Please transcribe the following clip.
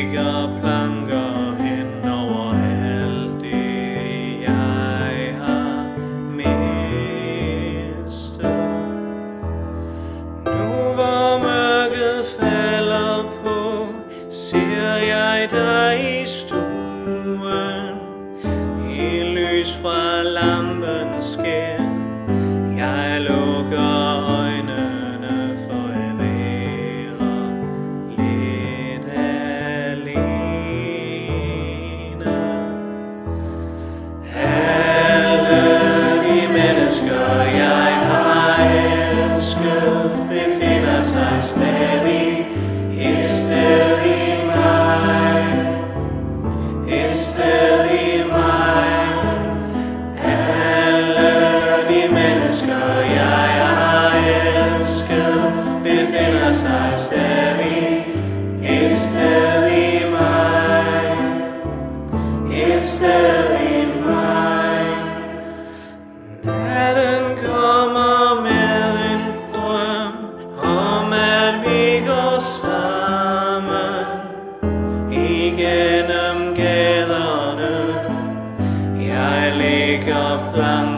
ligger planker hen over alt det, jeg har mistet. Nu hvor mørket falder på, ser jeg dig i stuen. I lys fra lampen skær, jeg lukker øjnene for at være lidt alene. Alle de mennesker jeg har elsket befinder sig stadig et sted i mig, et sted i mig. Alle de mennesker jeg har elsket befinder sig stadig et sted i mig, et sted i mig. Natten kommer med en drøm om at vi går sammen igennem gaderne. Jeg ligger planker